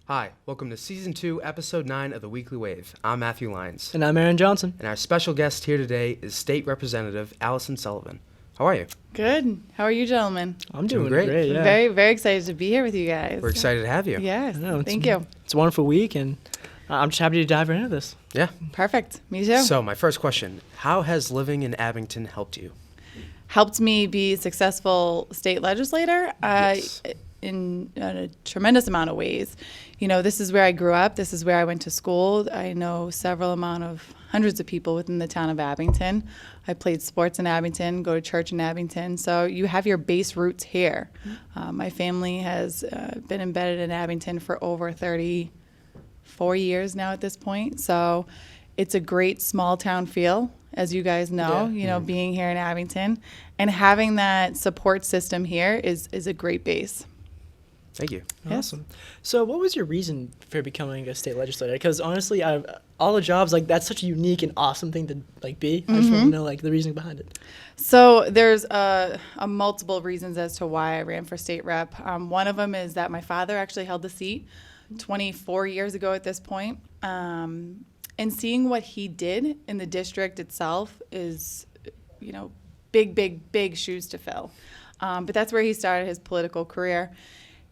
Hi, welcome to Season 2, Episode 9 of The Weekly Wave. I'm Matthew Lyons. And I'm Aaron Johnson. And our special guest here today is State Representative Alyson Sullivan. How are you? Good. How are you, gentlemen? I'm doing great. Yeah. Very, very excited to be here with you guys. We're excited to have you. Yes. Thank you. you. It's a wonderful week, and I'm just happy to dive right into this. Yeah. Perfect. Me too. So, my first question, how has living in Abington helped you? Helped me be a successful state legislator Yes. in a tremendous amount of ways. You know, this is where I grew up. This is where I went to school. I know hundreds of people within the town of Abington. I played sports in Abington, go to church in Abington. So you have your base roots here. My family has been embedded in Abington for over 34 years now at this point. So it's a great small town feel, as you guys know, being here in Abington. And having that support system here is a great base. Thank you. Awesome. So what was your reason for becoming a state legislator? Because honestly, all the jobs, that's such a unique and awesome thing to be. I just want to know the reason behind it. So there's a multiple reasons as to why I ran for state rep. One of them is that my father actually held the seat 24 years ago at this point. And seeing what he did in the district itself is, big shoes to fill. But that's where he started his political career.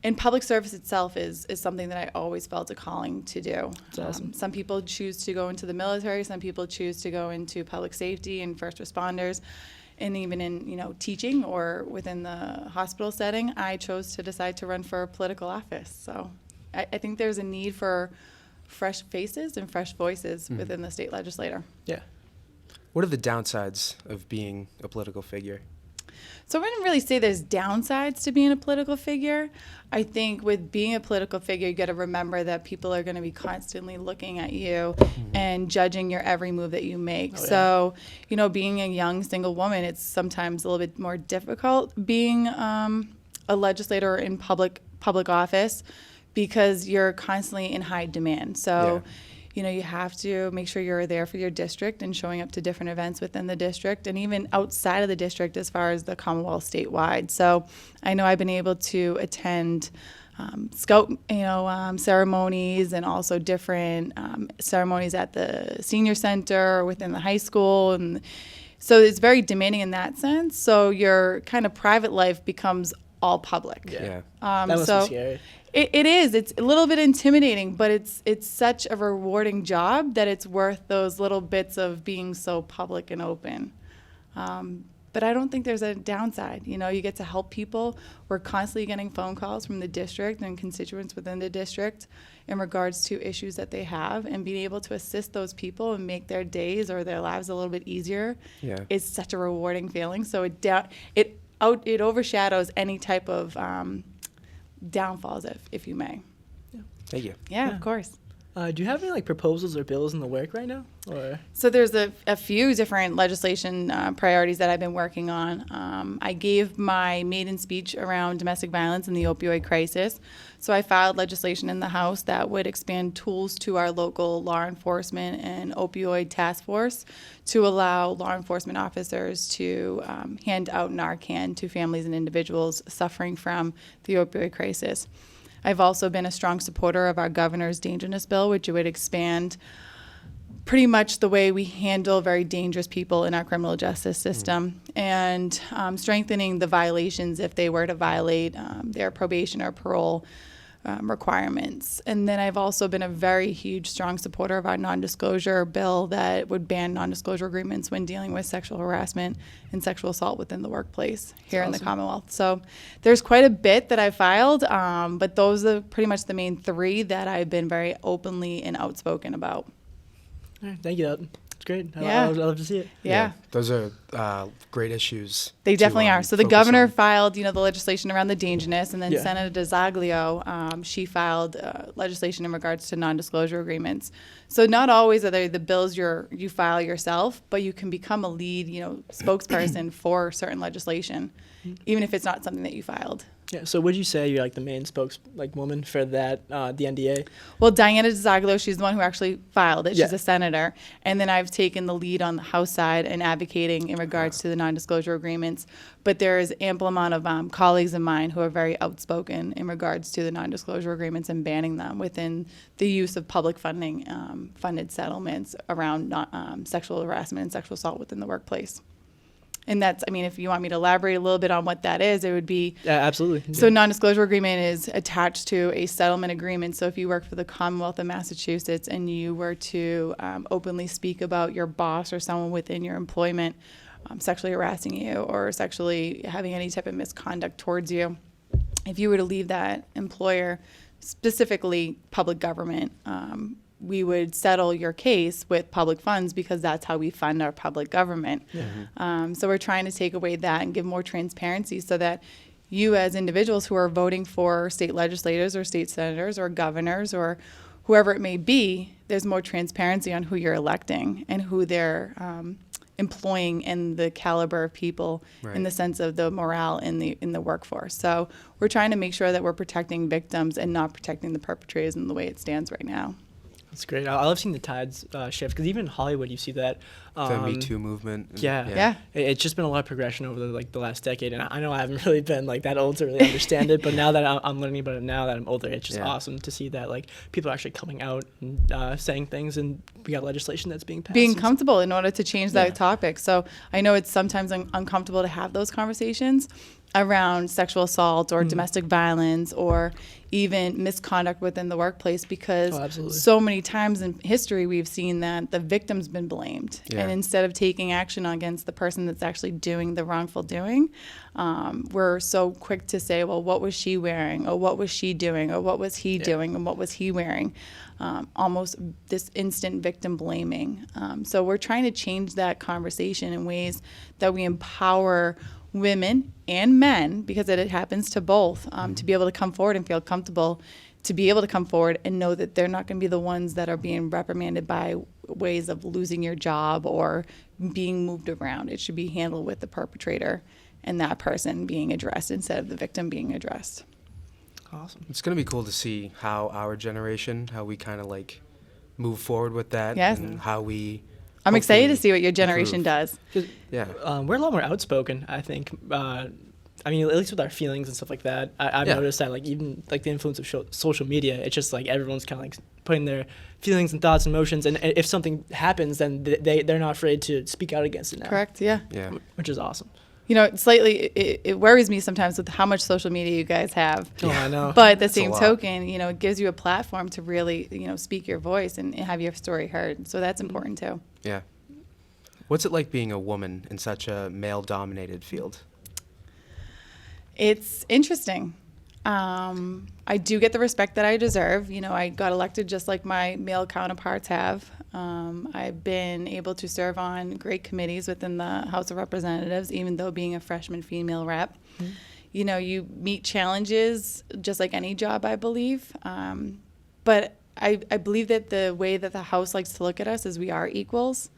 And public service itself is something that I always felt a calling to do. That's awesome. Some people choose to go into the military. Some people choose to go into public safety and first responders. And even in, teaching or within the hospital setting, I chose to decide to run for political office. So I think there's a need for fresh faces and fresh voices within the state legislature. Yeah. What are the downsides of being a political figure? So I wouldn't really say there's downsides to being a political figure. I think with being a political figure, you got to remember that people are going to be constantly looking at you and judging your every move that you make. Oh, yeah. So, being a young single woman, it's sometimes a little bit more difficult being a legislator in public office because you're constantly in high demand. So. Yeah. You have to make sure you're there for your district and showing up to different events within the district and even outside of the district as far as the Commonwealth statewide. So I know I've been able to attend scout, ceremonies and also different ceremonies at the senior center within the high school. And so it's very demanding in that sense. So your kind of private life becomes all public. Yeah. That must be scary. It is. It's a little bit intimidating, but it's such a rewarding job that it's worth those little bits of being so public and open. But I don't think there's a downside. You get to help people. We're constantly getting phone calls from the district and constituents within the district in regards to issues that they have, and being able to assist those people and make their days or their lives a little bit easier is such a rewarding feeling. So it overshadows any type of downfalls, if you may. Thank you. Yeah, of course. Do you have any proposals or bills in the work right now? Or So there's a few different legislation priorities that I've been working on. I gave my maiden speech around domestic violence and the opioid crisis. So I filed legislation in the House that would expand tools to our local law enforcement and opioid task force to allow law enforcement officers to hand out Narcan to families and individuals suffering from the opioid crisis. I've also been a strong supporter of our governor's dangerousness bill, which would expand pretty much the way we handle very dangerous people in our criminal justice system and strengthening the violations if they were to violate their probation or parole requirements. And then I've also been a very huge, strong supporter of our non-disclosure bill that would ban non-disclosure agreements when dealing with sexual harassment and sexual assault within the workplace here in the Commonwealth. So there's quite a bit that I filed, but those are pretty much the main three that I've been very openly and outspoken about. all right, thank you. It's great. Yeah. I'd love to see it. Yeah. Those are great issues. They definitely are. So the governor on. filed, the legislation around the dangerousness, and then Yeah. Senator DeZaglio, she filed legislation in regards to non-disclosure agreements. So not always are they the bills you file yourself, but you can become a lead, spokesperson for certain legislation. even if it's not something that you filed. Yeah. So would you say you're like the main woman for that the NDA? Well, Diana DeZagalo, she's the one who actually filed it. Yeah. She's a senator. And then I've taken the lead on the House side and advocating in regards to the non-disclosure agreements. But there is ample amount of colleagues of mine who are very outspoken in regards to the non-disclosure agreements and banning them within the use of public funding, funded settlements around sexual harassment and sexual assault within the workplace. And that's, I mean, if you want me to elaborate a little bit on what that is, it would be. Yeah, absolutely. So non-disclosure agreement is attached to a settlement agreement. So if you work for the Commonwealth of Massachusetts and you were to openly speak about your boss or someone within your employment sexually harassing you or sexually having any type of misconduct towards you, if you were to leave that employer, specifically public government, we would settle your case with public funds because that's how we fund our public government. So we're trying to take away that and give more transparency so that you as individuals who are voting for state legislators or state senators or governors or whoever it may be, there's more transparency on who you're electing and who they're employing and the caliber of people in the sense of the morale in the workforce. So we're trying to make sure that we're protecting victims and not protecting the perpetrators in the way it stands right now. That's great. I love seeing the tides shift because even in Hollywood, you see that. The Me Too movement. Yeah. It's just been a lot of progression over the last decade, and I know I haven't really been that old to really understand it, but now that I'm learning about it now that I'm older, it's just awesome to see that people are actually coming out and saying things, and we got legislation that's being passed. Being comfortable in order to change that topic. So I know it's sometimes uncomfortable to have those conversations around sexual assault or domestic violence or even misconduct within the workplace because so many times in history we've seen that the victim's been blamed. And instead of taking action against the person that's actually doing the wrongful doing, we're so quick to say, well, what was she wearing? Or what was she doing? Or what was he doing? And what was he wearing? Almost this instant victim blaming. So we're trying to change that conversation in ways that we empower women and men, because it happens to both, to be able to come forward and feel comfortable, to be able to come forward and know that they're not going to be the ones that are being reprimanded by ways of losing your job or being moved around. It should be handled with the perpetrator and that person being addressed instead of the victim being addressed. Awesome. It's going to be cool to see how our generation, how we kind of move forward with that and how we I'm excited to see what your generation does. Yeah. We're a lot more outspoken, I think. I mean, at least with our feelings and stuff like that. I've noticed that, even the influence of social media, it's just everyone's kind of putting their feelings and thoughts and emotions. And if something happens, then they're not afraid to speak out against it now. Correct, yeah. Which is awesome. It worries me sometimes with how much social media you guys have. Oh, I know. But at the same token, it gives you a platform to really, speak your voice and have your story heard. So that's important too. Yeah. What's it like being a woman in such a male-dominated field? It's interesting. I do get the respect that I deserve. I got elected just like my male counterparts have. I've been able to serve on great committees within the House of Representatives, even though being a freshman female rep. You meet challenges just like any job, I believe. But I believe that the way that the House likes to look at us is we are equals,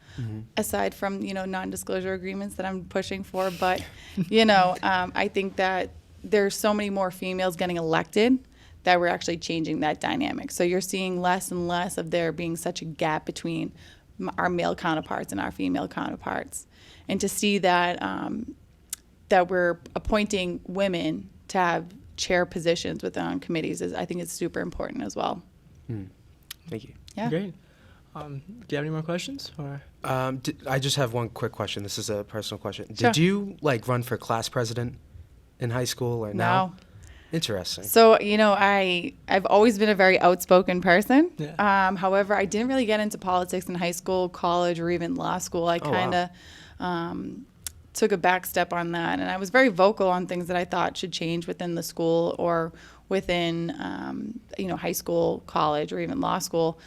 aside from, non-disclosure agreements that I'm pushing for. But, I think that there's so many more females getting elected that we're actually changing that dynamic. So you're seeing less and less of there being such a gap between our male counterparts and our female counterparts. And to see that that we're appointing women to have chair positions within committees I think it's super important as well. Thank you. Yeah. Great. Do you have any more questions? Or? I just have one quick question. This is a personal question. Sure. Did you run for class president in high school or now? No. Interesting. So, I've always been a very outspoken person. Yeah. However, I didn't really get into politics in high school, college, or even law school. I kind of took a back step on that. And I was very vocal on things that I thought should change within the school or within, high school, college, or even law school.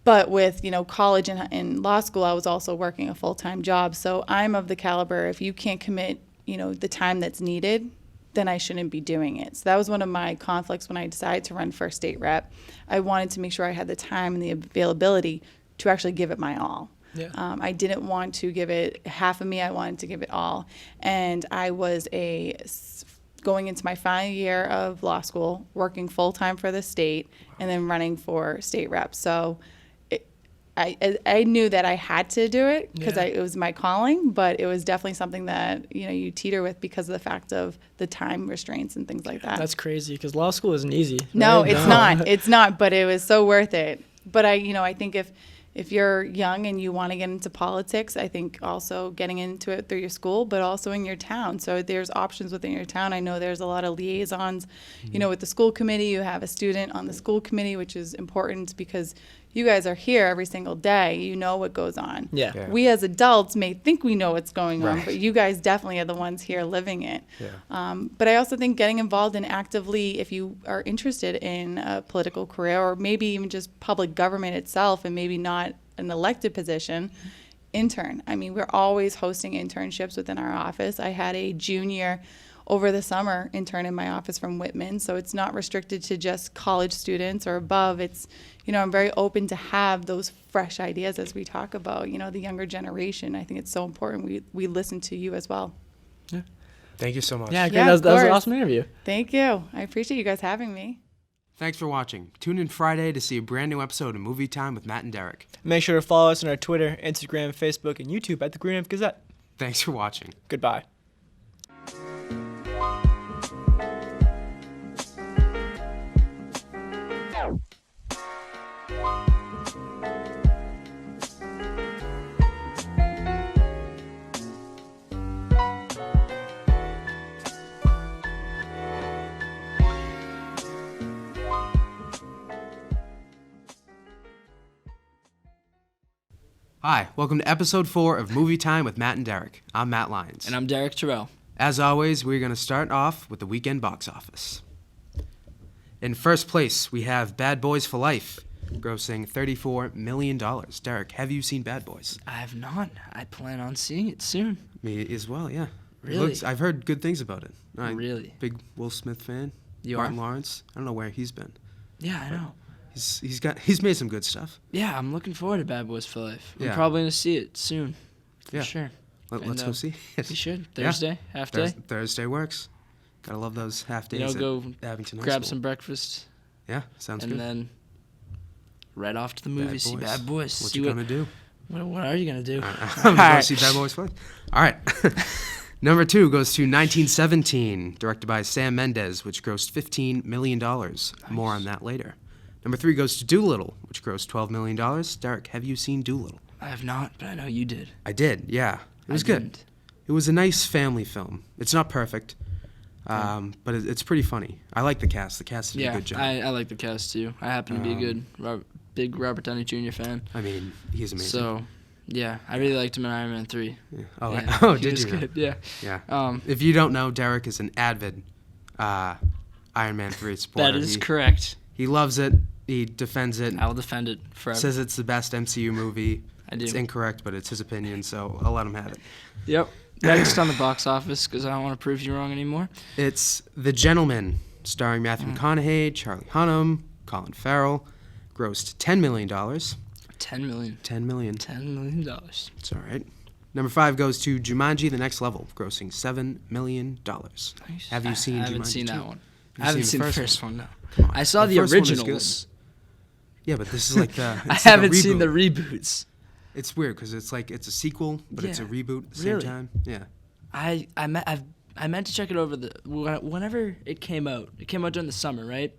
But with, college and law school, I was also working a full-time job. So I'm of the caliber, if you can't commit, the time that's needed, then I shouldn't be doing it. So that was one of my conflicts when I decided to run for state rep. I wanted to make sure I had the time and the availability to actually give it my all. Yeah. I didn't want to give it half of me. I wanted to give it all. And I was going into my final year of law school, working full-time for the state, and then running for state rep. So I knew that I had to do it because it was my calling, but it was definitely something that, you teeter with because of the fact of the time restraints and things like that. That's crazy because law school isn't easy. Right? No, it's not. It's not, but it was so worth it. But I think if you're young and you want to get into politics, I think also getting into it through your school, but also in your town. So there's options within your town. I know there's a lot of liaisons, with the school committee. You have a student on the school committee, which is important because you guys are here every single day. You know what goes on. Yeah. We as adults may think we know what's going on, Right. but you guys definitely are the ones here living it. Yeah. But I also think getting involved in actively, if you are interested in a political career or maybe even just public government itself and maybe not an elected position, intern. I mean, we're always hosting internships within our office. I had a junior over the summer intern in my office from Whitman, so it's not restricted to just college students or above. It's, I'm very open to have those fresh ideas as we talk about, the younger generation. I think it's so important we listen to you as well. Yeah. Thank you so much. Yeah, great. Yeah, that was of an course. awesome interview. Thank you. I appreciate you guys having me. Thanks for watching. Tune in Friday to see a brand new episode of Movie Time with Matt and Derek. Make sure to follow us on our Twitter, Instagram, Facebook, and YouTube at the Green Wave Gazette. Thanks for watching. Goodbye. Hi, welcome to episode 4 of Movie Time with Matt and Derek. I'm Matt Lyons. And I'm Derek Terrell. As always, we're going to start off with the weekend box office. In first place, we have Bad Boys for Life, grossing $34 million. Derek, have you seen Bad Boys? I have not. I plan on seeing it soon. Me as well, yeah. Really? I've heard good things about it. Really? Big Will Smith fan. You Martin are? Lawrence. I don't know where he's been. Yeah, I know. He's made some good stuff. Yeah, I'm looking forward to Bad Boys for Life. Yeah. I'm probably going to see it soon. For Yeah. sure. Let's And, go see it. We should. Yeah. Thursday, half day. Thursday works. Gotta love those half days Go at Abington High grab School. some breakfast, Yeah, sounds and good. then right off to the movie, see Boys. Bad Boys. What see you gonna do? What are you going to do? I'm gonna go see Bad Boys for Life. All right. Number 2 goes to 1917, directed by Sam Mendes, which grossed $15 million. More on that later. Number 3 goes to Doolittle, which grossed $12 million. Derek, have you seen Doolittle? I have not, but I know you did. I did, yeah. It was I good. didn't. It was a nice family film. It's not perfect, but it's pretty funny. I like the cast. The cast did a Yeah, good job. I like the cast too. I happen to be a good, big Robert Downey Jr. fan. I mean, he's amazing. So, yeah, I really liked him in Iron Man 3. Yeah. Oh, Yeah, oh, he did was you? know? good, yeah. Yeah. If you don't know, Derek is an avid Iron Man 3 supporter. That is correct. He loves it. He defends it. I will defend it forever. Says it's the best MCU movie. I do. It's incorrect, but it's his opinion, so I'll let him have it. Yep. Next on the box office, because I don't want to prove you wrong anymore. It's The Gentleman, starring Matthew McConaughey, Charlie Hunnam, Colin Farrell. Grossed $10 million. $10 $10 million. million. $10 million. It's all right. Number 5 goes to Jumanji: The Next Level, grossing $7 million. Nice. Have you seen Jumanji? I haven't seen 2? that one. Have I haven't you seen the one? first one, no. Come on. I saw the first one is good. originals. Yeah, but this is like the. I it's like a haven't seen the reboot. reboots. It's weird because it's like it's a sequel, but it's a Yeah. reboot at the Really? same time. Yeah. I meant to check it over whenever it came out. It came out during the summer, right?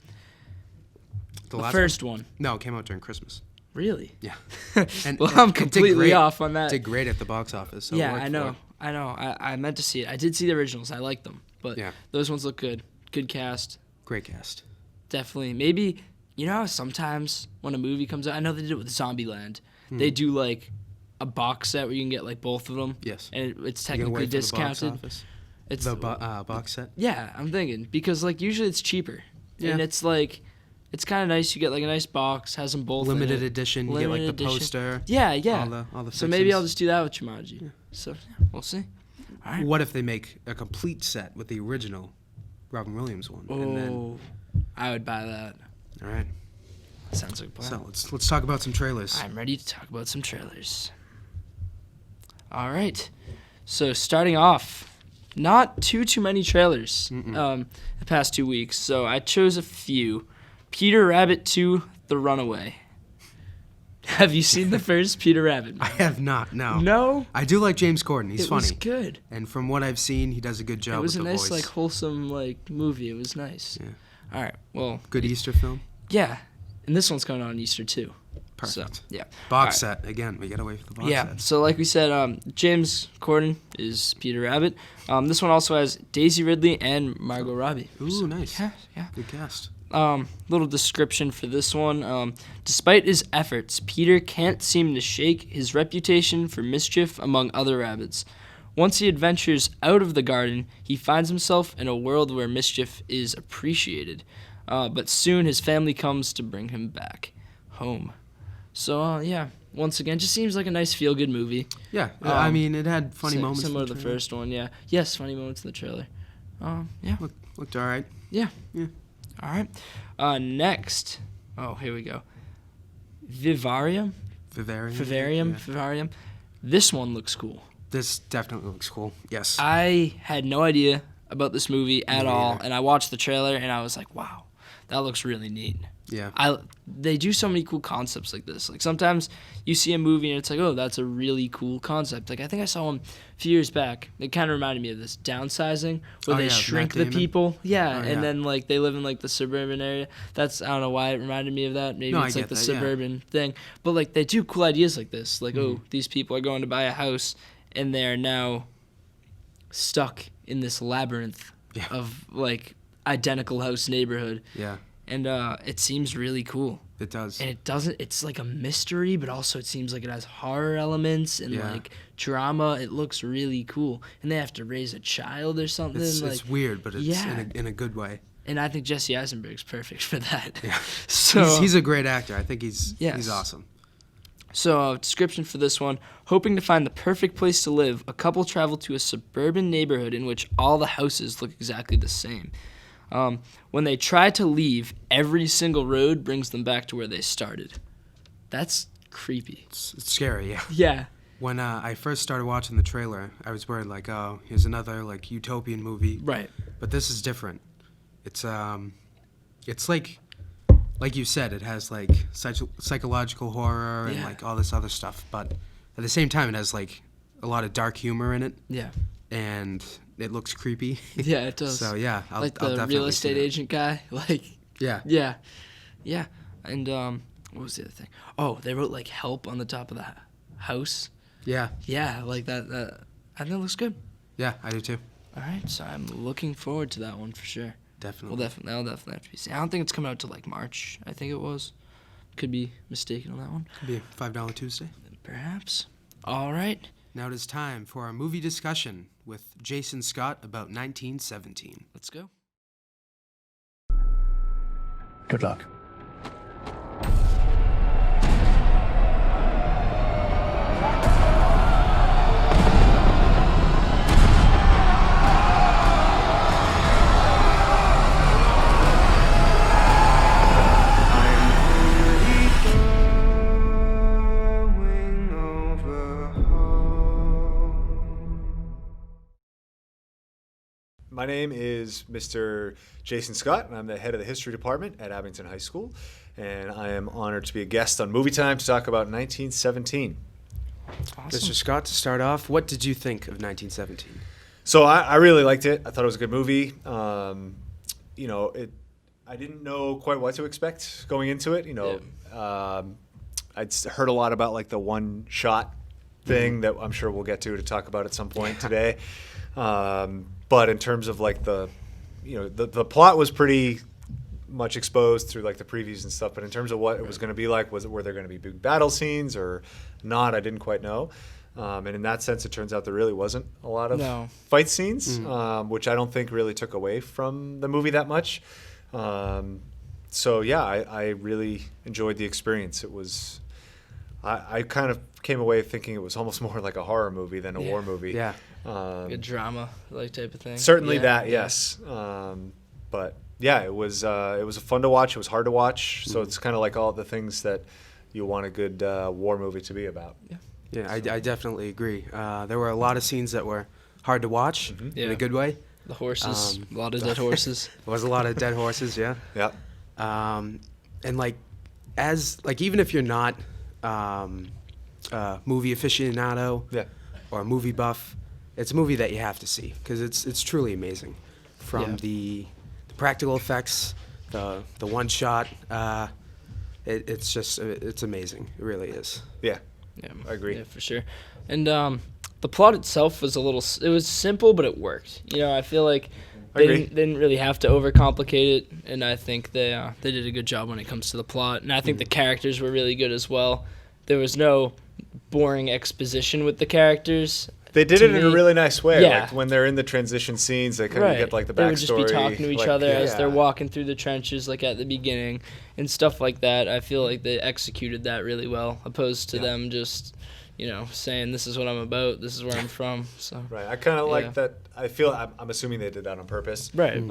The last first one. No, it came out during Christmas. Really? Yeah. Well, I'm it did completely great. off on that. Did great at the box office. So it Yeah, worked I for know. it. I know. I meant to see it. I did see the originals. I liked them, but Yeah. those ones look good. Good cast. Great cast. Definitely. Maybe, how sometimes when a movie comes out, I know they did it with Zombieland. They do like a box set where you can get like both of them. Yes. And it's You gonna technically wait for the box discounted. office? It's The box set. yeah, I'm thinking because like usually it's cheaper. Yeah. And it's like it's kind of nice. You get like a nice box, has them both. Limited in it. edition. You get like the Limited edition. poster. Yeah, yeah. All the So maybe fixes. I'll just do that with Jumanji. So yeah, we'll see. All right. What if they make a complete set with the original Robin Williams one? And then, Oh, I would buy that. all right. Sounds like a plan. So let's talk about some trailers. I'm ready to talk about some trailers. All right. So starting off, not too many trailers the past 2 weeks. So I chose a few. Peter Rabbit 2, The Runaway. Have you seen the first Peter Rabbit I movie? have not. No. No? I do like James Corden. He's It funny. was good. And from what I've seen, he does a good job It was a with the nice, voice. like, wholesome, like, movie. It was nice. Yeah. All right. Well, Good Easter film. yeah. And this one's coming on Easter, too. Perfect. So, yeah. Box All right. set. Again, we got to wait for the box Yeah, set. so like we said, James Corden is Peter Rabbit. This one also has Daisy Ridley and Margot Robbie. Ooh, So, nice. Yeah. Good cast. Little description for this one. Despite his efforts, Peter can't seem to shake his reputation for mischief among other rabbits. Once he adventures out of the garden, he finds himself in a world where mischief is appreciated. But soon his family comes to bring him back home. So, yeah, once again, just seems like a nice feel-good movie. Yeah, I mean, it had funny moments. Similar in to the trailer. first one, yeah. Yes, funny moments in the trailer. Yeah. Looked all right. Yeah. Yeah. All right. Next. Oh, here we go. Vivarium? Vivarium. Vivarium. This one looks cool. This definitely looks cool. Yes. I had no idea about this movie at Me all, neither. and I watched the trailer, and I was like, wow, that looks really neat. Yeah. They do so many cool concepts like this. Like sometimes you see a movie and it's like, oh, that's a really cool concept. Like I think I saw one a few years back. It kind of reminded me of this Downsizing, where Oh, they yeah, shrink Matt the Damon. people. Yeah, Oh, and yeah. then like they live in like the suburban area. I don't know why it reminded me of that. Maybe No, I it's like get the that, yeah. suburban thing. But like they do cool ideas like this. Like Mm-hmm. oh, these people are going to buy a house and they're now stuck in this labyrinth Yeah. of like identical house neighborhood. Yeah. And it seems really cool. It does. And it's like a mystery, but also it seems like it has horror elements and Yeah. like drama. It looks really cool. And they have to raise a child or something. It's weird, but it's yeah. in a good way. And I think Jesse Eisenberg's perfect for that. Yeah. So He's a great actor. I think he's Yes. awesome. So, description for this one. Hoping to find the perfect place to live, a couple travel to a suburban neighborhood in which all the houses look exactly the same. When they try to leave, every single road brings them back to where they started. That's creepy. It's scary, yeah. Yeah. When I first started watching the trailer, I was worried like, oh, here's another like utopian movie. Right. But this is different. It's like you said, it has like psychological horror and Yeah. like all this other stuff. But at the same time, it has like a lot of dark humor in it, Yeah. and it looks creepy. Yeah, it does. So yeah, I'll like I'll the definitely real see estate that. agent guy. Like, Yeah. yeah. And what was the other thing? Oh, they wrote like "help" on the top of the house. Yeah. Yeah, like that. I think it looks good. Yeah, I do too. All right, so I'm looking forward to that one for sure. Definitely. That'll definitely have to be seen. I don't think it's coming out till like March. I think it was. Could be mistaken on that one. Could be a $5 Tuesday. Perhaps. All right. Now it is time for our movie discussion with Jason Scott about 1917. Let's go. Good luck. My name is Mr. Jason Scott, and I'm the head of the history department at Abington High School. And I am honored to be a guest on Movie Time to talk about 1917. Awesome. Mr. Scott, to start off, what did you think of 1917? So I really liked it. I thought it was a good movie. I didn't know quite what to expect going into it. I'd heard a lot about like the one shot thing that I'm sure we'll get to talk about at some point today. But in terms of like the plot was pretty much exposed through like the previews and stuff. But in terms of what it was going to be like, were there going to be big battle scenes or not? I didn't quite know. And in that sense, it turns out there really wasn't a lot of fight scenes, which I don't think really took away from the movie that much. So yeah, I really enjoyed the experience. It was, I kind of came away thinking it was almost more like a horror movie than a war movie. Yeah. Good drama, like type of thing. Certainly Yeah, that, yeah. yes. But yeah, it was fun to watch. It was hard to watch. So it's kind of like all the things that you want a good war movie to be about. Yeah. Yeah, I definitely agree. There were a lot of scenes that were hard to watch in Yeah. a good way. The horses, a lot of dead horses. There was a lot of dead horses, yeah. Yeah. And like, even if you're not movie aficionado Yeah. or a movie buff, it's a movie that you have to see because it's truly amazing. From Yeah. the practical effects, the one shot, it's amazing. It really is. Yeah. Yeah, I agree. Yeah, for sure. And the plot itself was it was simple, but it worked. You know, I feel like I agree. they didn't really have to overcomplicate it, and I think they did a good job when it comes to the plot. And I think the characters were really good as well. There was no boring exposition with the characters. They did To it in a me- really nice way. Yeah. Like when they're in the transition scenes, they kind of get like the backstory. They would just be talking to each like, other as they're yeah. walking through the trenches, like at the beginning, and stuff like that. I feel like they executed that really well, opposed to them just, saying this is what I'm about, this is where I'm from. So Right. I kind of Yeah. like that. I'm assuming they did that on purpose. right,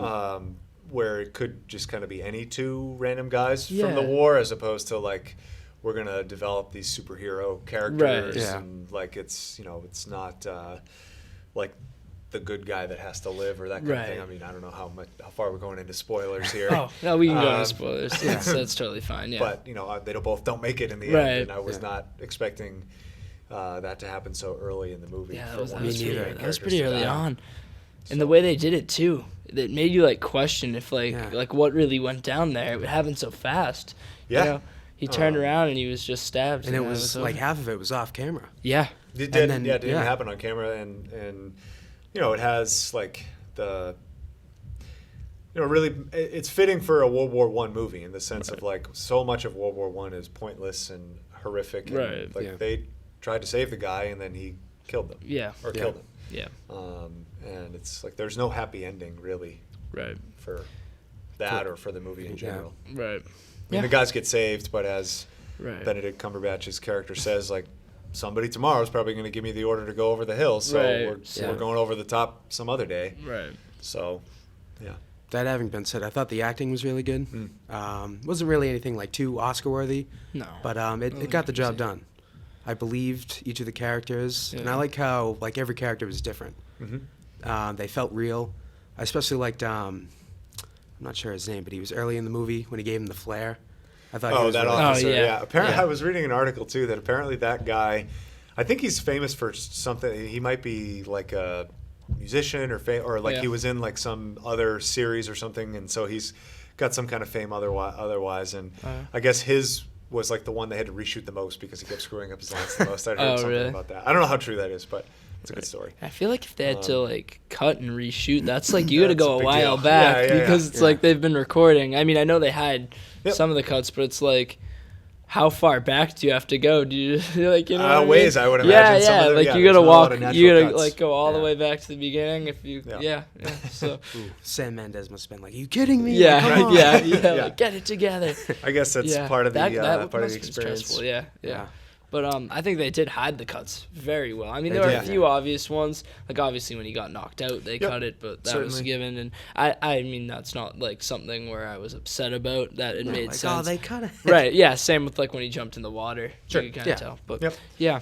Where it could just kind of be any two random guys from the Yeah. war, as opposed to like we're gonna develop these superhero characters, Yeah. and like it's not like the good guy that has to live or that kind of thing. Right. I mean, I don't know how far we're going into spoilers here. Oh no, we can go Um, into spoilers. That's totally fine. Yeah, But they both don't make it in the Right. end, and I was Yeah. not expecting that to happen so early in the movie. yeah, for that was, one Me of the neither. main that was characters pretty to early die. on, So- and the way they did it too, that made you like question if Yeah. like what really went down there. It happened so fast. Yeah. He turned around and he was just stabbed, And it that was like over. half of it was off camera. yeah, It And then- didn't yeah. happen on camera, and it has like the really it's fitting for a World War I movie in the sense of like so much of World War I is pointless and horrific, and Right. like Yeah. they tried to save the guy and then he killed them yeah, or Yeah. killed him, yeah, and it's like there's no happy ending really right, for that or for the movie in Yeah. general. right, I mean, the guys get saved, but as right. Benedict Cumberbatch's character says, like, somebody tomorrow is probably going to give me the order to go over the hill, so Right. we're going over the top some other day. Right. So, yeah. That having been said, I thought the acting was really good. Wasn't really anything like too Oscar worthy, No. but it got the job done. I believed each of the characters, and I Yeah. like how like every character was different. They felt real. I especially liked I'm not sure his name, but he was early in the movie when he gave him the flare. I thought he Oh, was that really officer. yeah. Yeah. Apparently, Yeah. I was reading an article too that apparently that guy, I think he's famous for something. He might be like a musician or like Yeah. he was in like some other series or something, and so he's got some kind of fame otherwise. And I guess his was like the one they had to reshoot the most because he kept screwing up his lines the most. I heard Oh, something really? about that. I don't know how true that is, but it's a good story. I feel like if they had to like cut and reshoot, that's like you got to That's a go a big while deal. back Yeah, yeah, because yeah. it's like they've been recording. I mean, I know they had Yep. some of the cuts, but it's like, how far back do you have to go? Do you like what I mean? Ways, I would Yeah, imagine. Some yeah. of them, Like yeah, you there's gotta not a lot walk, of you natural gotta cuts. like go all the Yeah. way back to the beginning. If you, Yeah. yeah. So Ooh, Sam Mendes must have been like, "Are you kidding me? yeah, Come on." yeah, Yeah. like, get it together. I guess that's Yeah. part of the that part of the must've been experience. stressful, yeah. Yeah. But I think they did hide the cuts very well. I mean, They there were a did. few obvious ones. Like obviously when he got knocked out, they Yep. cut it, but that was Certainly. given. And I mean, that's not like something where I was upset about. That it made Like, sense. oh, they cut it. Right? Yeah. Same with like when he jumped in the water. Sure. You could kind Yeah. of tell. But Yep. yeah.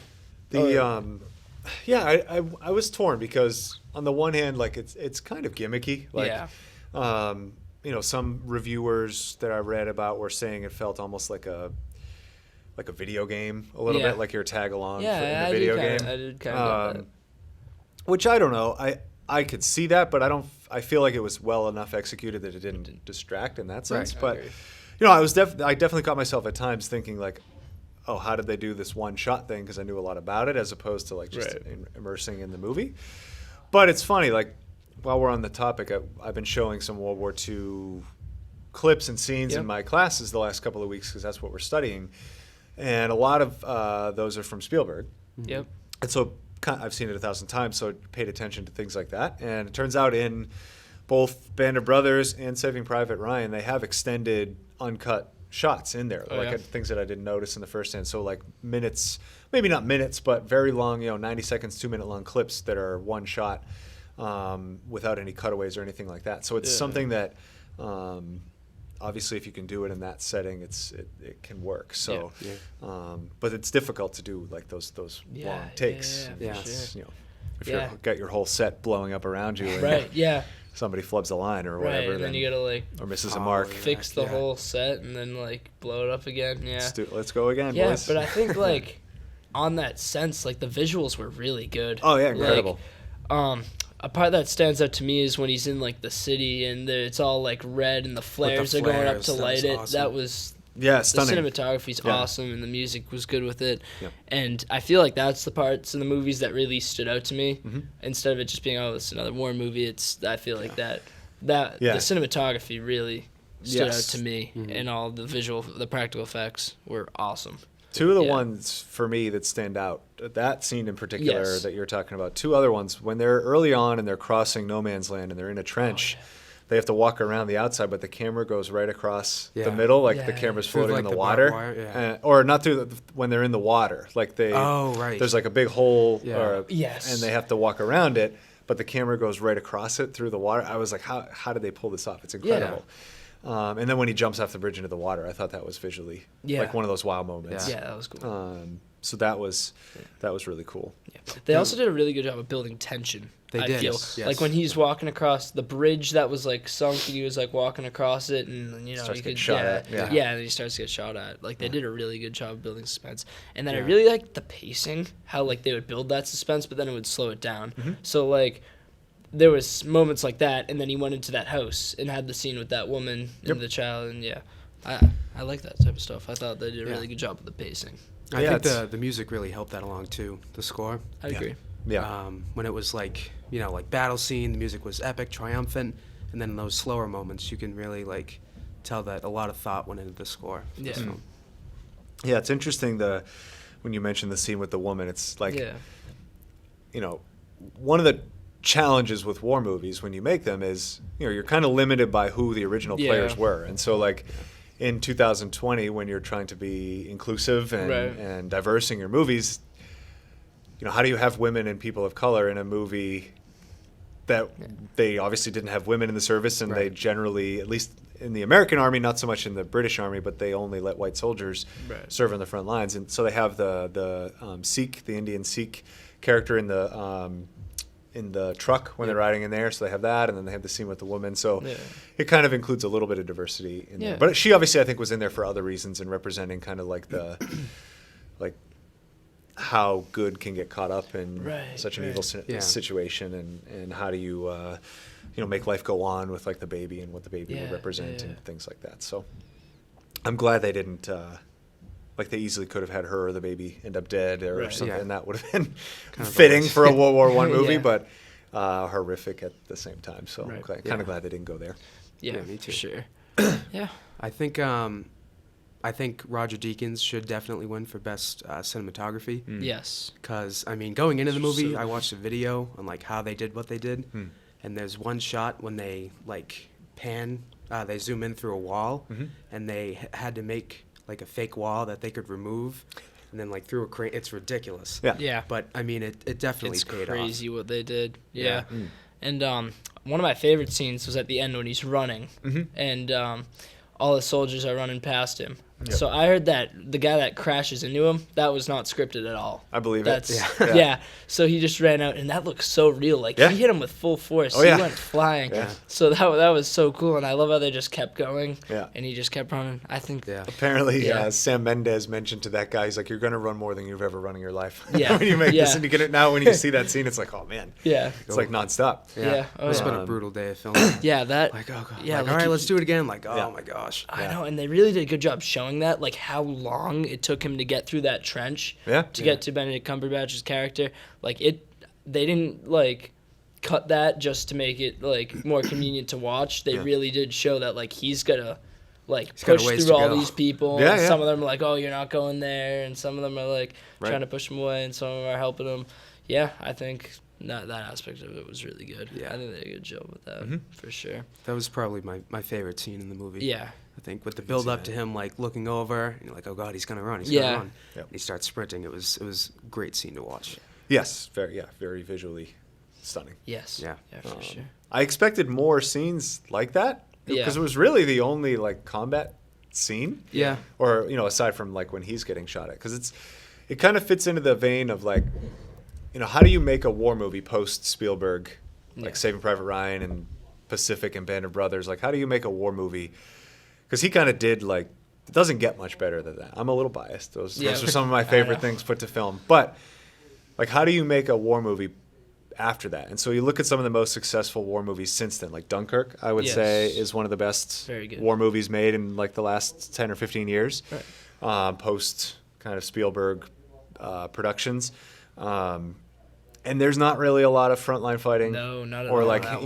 I was torn because on the one hand, like it's kind of gimmicky. Like, Yeah. some reviewers that I read about were saying it felt almost like a video game a little Yeah. bit, like your tag along Yeah, in I a video did kinda- game. I did kind of get that. Which I don't know. I could see that, but I feel like it was well enough executed that it didn't distract in that sense. I But agree. I definitely caught myself at times thinking like, oh, how did they do this one shot thing? Because I knew a lot about it, as opposed to like just Right. immersing in the movie. But it's funny, like while we're on the topic, I've been showing some World War II clips and scenes Yep. in my classes the last couple of weeks because that's what we're studying, and a lot of those are from Spielberg. Yep. And so I've seen it 1,000 times, so I paid attention to things like that. And it turns out in both Band of Brothers and Saving Private Ryan, they have extended uncut shots in there, Oh, like yeah? things that I didn't notice in the first hand. So like minutes, maybe not minutes, but very long, 90 seconds, 2 minute long clips that are one shot without any cutaways or anything like that. So it's Yeah. something that obviously if you can do it in that setting, it can work. So, but it's difficult to do like those long takes. Yeah, for It's, sure. if you've got your whole set blowing up around you, and Right, yeah. somebody flubs a line or Right, whatever, and then you gotta like or misses a mark. fix the whole set and then like blow it up again. Yeah. Let's go again, Yeah, boys. but I think like on that sense, like the visuals were really good. Oh yeah, incredible. Like, a part that stands out to me is when he's in like the city and it's all like red and the flares are going up flares, to that light was it. awesome. That was Yeah, stunning. The cinematography's awesome and the music was good with it. Yep. And I feel like that's the parts in the movies that really stood out to me. Mm-hmm. Instead of it just being, oh, it's another war movie, I feel like that Yeah. the cinematography really stood Yes. out to me, and all the practical effects were awesome. Two of the ones for me that stand out, that scene in particular Yes. that you're talking about, two other ones, when they're early on and they're crossing no man's land and they're in a trench, they have to walk around the outside, but the camera goes right across the middle, like the camera's Through, floating like, in the the water. barbed wire, Or not through, when they're in the water. Like right. there's like a big hole, Yes. and they have to walk around it, but the camera goes right across it through the water. I was like, how did they pull this off? It's incredible. And then when he jumps off the bridge into the water, I thought that was visually like one of those wow moments. Yeah, that was cool. So that was really cool. They also did a really good job of building tension. They I did, feel. yes. Like when he's walking across the bridge that was like sunk, and he was like walking across it, and you know Starts you getting could shot at. yeah, Yeah. and then he starts to get shot at. Like they did a really good job of building suspense, and then I really liked the pacing, how like they would build that suspense, but then it would slow it down. So like there was moments like that, and then he went into that house and had the scene with that woman and the child, and I like that type of stuff. I thought they did a really good job with the pacing. I Yeah, think the music really helped that along too. The score. I agree. Yeah. When it was like battle scene, the music was epic, triumphant, and then in those slower moments, you can really like tell that a lot of thought went into the score. For this film. Yeah, it's interesting when you mentioned the scene with the woman. It's like, one of the challenges with war movies when you make them is, you're kind of limited by who the original players were. And so like in 2020, when you're trying to be inclusive and diverse in your movies, how do you have women and people of color in a movie that they obviously didn't have women in the service, and they generally, at least in the American Army, not so much in the British Army, but they only let white soldiers serve on the front lines. And so they have the Sikh, the Indian Sikh character in the truck when they're riding in there. So they have that, and then they have the scene with the woman. So it kind of includes a little bit of diversity in there. But she obviously, I think, was in there for other reasons and representing kind of like the like how good can get caught up in such an evil situation, and how do you make life go on with like the baby and what the baby would represent and things like that. So I'm glad they didn't like they easily could have had her or the baby end up dead or something, and that would have been kind of fitting for a World War I movie, but horrific at the same time. So I'm kind of glad they didn't go there. Yeah, me too. For sure. Yeah. I think Roger Deakins should definitely win for best cinematography. Yes. Because going into the movie, I watched a video on like how they did what they did, and there's one shot when they like pan, they zoom in through a wall, and they had to make like a fake wall that they could remove, and then like through a crane. It's ridiculous. Yeah. But it definitely paid off. It's crazy what they did. Yeah. And one of my favorite scenes was at the end when he's running, and all the soldiers are running past him. Yep. So I heard that the guy that crashes into him, that was not scripted at all. I believe it. Yeah. So he just ran out, and that looks so real. Like he hit him with full force. Oh, he went flying. Yeah. So that was so cool, and I love how they just kept going. Yeah. And he just kept running. I think. Yeah. Apparently, Sam Mendes mentioned to that guy, he's like, "You're going to run more than you've ever run in your life." Yeah. When you make this, and you get it now. When you see that scene, it's like, oh man. Yeah. It's like nonstop. Yeah. Oh, it's been a brutal day of filming. Yeah. That. Like, oh god. Yeah. Like, all right, let's do it again. Like, oh my gosh. I know, and they really did a good job showing that, like how long it took him to get through that trench to get to Benedict Cumberbatch's character. Like they didn't like cut that just to make it like more convenient to watch. They really did show that like he's gotta push through all these people. Yeah, and some of them are like, oh, you're not going there, and some of them are like trying to push him away, and some of them are helping him. Yeah, I think that aspect of it was really good. Yeah, I think they did a good job with that for sure. That was probably my favorite scene in the movie. Yeah. I think with the build up to him like looking over, and you're like, oh god, he's gonna run, he's gonna run. Yep. And he starts sprinting. It was a great scene to watch. Yes, very visually stunning. Yes. Yeah. Yeah, for sure. I expected more scenes like that because it was really the only like combat scene. Yeah. Or aside from like when he's getting shot at, because it kind of fits into the vein of like, how do you make a war movie post Spielberg, like Saving Private Ryan and Pacific and Band of Brothers? Like, how do you make a war movie? Because he kind of did like, it doesn't get much better than that. I'm a little biased. Those are some of my favorite things put to film. But like, how do you make a war movie after that? And so you look at some of the most successful war movies since then, like Dunkirk, I would say is one of the best war movies made in like the last 10 or 15 years, post kind of Spielberg productions. And there's not really a lot of frontline fighting. No, not at or all. like, not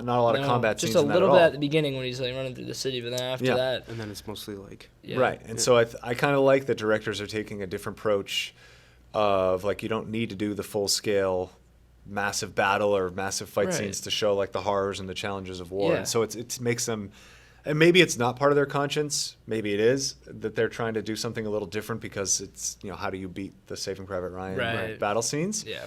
a lot of combat scenes just a in that little at bit all. at the beginning when he's like running through the city, but then after that, And then it's mostly like Right. And so I kind of like that directors are taking a different approach of like, you don't need to do the full scale massive battle or massive fight scenes to show like the horrors and the challenges of war. Yeah. And so it makes them, and maybe it's not part of their conscience, maybe it is, that they're trying to do something a little different because it's, how do you beat the Saving Private Ryan battle scenes? Yeah.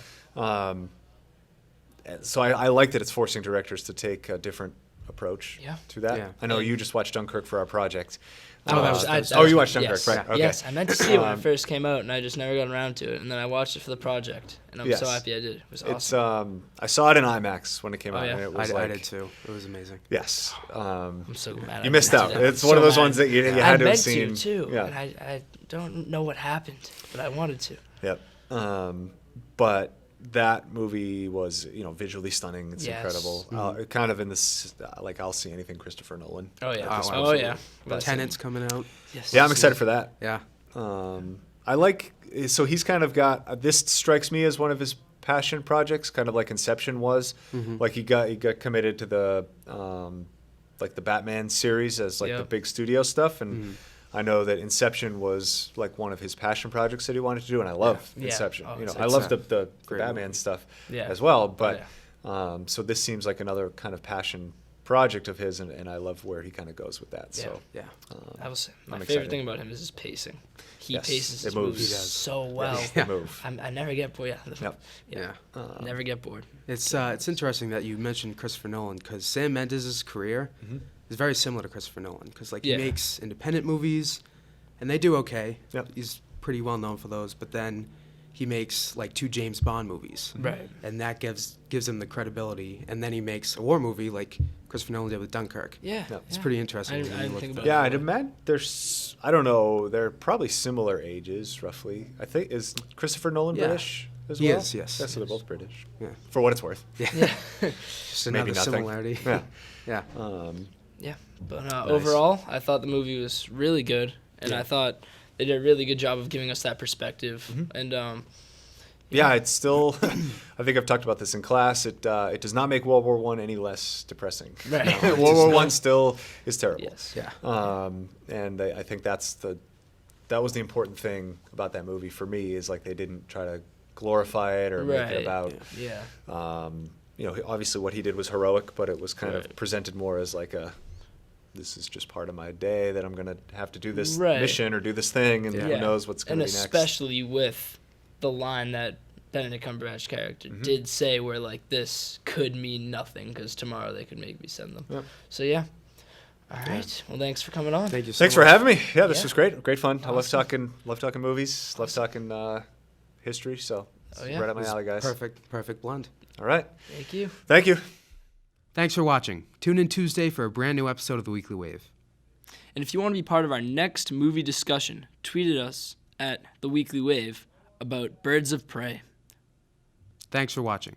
So I like that it's forcing directors to take a different approach to that. Yeah. I know you just watched Dunkirk for our project. Oh, that was you watched Dunkirk, yes. right? Okay. Yes, I meant to see it when it first came out, and I just never got around to it. And then I watched it for the project, and I'm so happy I did. It was awesome. It's I saw it in IMAX when it came out, yeah? and it was I did too. It was amazing. Yes. I'm so mad. You missed out. It's one of those ones that you had to have seen. I meant to, too. Yeah. And I don't know what happened, but I wanted to. Yep. But that movie was, visually stunning. It's incredible. Kind of in this, like, I'll see anything Christopher Nolan. Oh, yeah. At this Oh, point. yeah. But, Tenet's coming out. Yes. yeah, I'm excited for that. Yeah. I like, so he's kind of got, this strikes me as one of his passion projects, kind of like Inception was. Like he got committed to the, like the Batman series as like the big studio stuff. And I know that Inception was like one of his passion projects that he wanted to do. And I love Inception. Oh, I love the great Batman movie. stuff Yeah. as well. But so this seems like another kind of passion project of his, and I love where he kind of goes with that. So Yeah. That was my I'm favorite excited. thing about him is his pacing. He Yes, paces it his moves. movies He does. so well. the move. I never get bored. Yep. Yeah. Never get bored. It's interesting that you mentioned Christopher Nolan because Sam Mendes' career is very similar to Christopher Nolan because like he makes independent movies, and they do okay. Yep. He's pretty well known for those, but then he makes like 2 James Bond movies, Right. and that gives him the credibility. And then he makes a war movie like Christopher Nolan did with Dunkirk. Yeah. It's pretty interesting. I when you didn't look think at about that. Yeah, I'd imagine I don't know, they're probably similar ages, roughly. I think, is Christopher Nolan Yeah. British as He well? is, yes. Yeah, so they're both British. Yeah. For what it's worth. Yeah. Just another Maybe nothing. similarity. Yeah. Yeah. Yeah. But overall, I thought the movie was really good, and I thought they did a really good job of giving us that perspective. And Yeah, it's still, I think I've talked about this in class, it does not make World War I any less depressing. Right. World War I still is terrible. yes. Yeah. And I think that was the important thing about that movie for me, is like they didn't try to glorify it or make Right. it about, Yeah. obviously what he did was heroic, but it was kind of Right. presented more as like this is just part of my day that I'm going to have to do this Right. mission or do this thing, and who knows what's going to And be next. especially with the line that Benedict Cumberbatch character did say, where like this could mean nothing because tomorrow they could maybe send them. Yep. So yeah. All right. Well, thanks for coming on. Thank you so Thanks much. for having me. Yeah, this Yeah. was great. Fun. I love Awesome. talking movies. Love talking history. So it's Oh, yeah. right up my alley, guys. Perfect blend. All right. Thank you. Thank you. Thanks for watching. Tune in Tuesday for a brand new episode of The Weekly Wave. And if you want to be part of our next movie discussion, tweet at us at The Weekly Wave about Birds of Prey. Thanks for watching.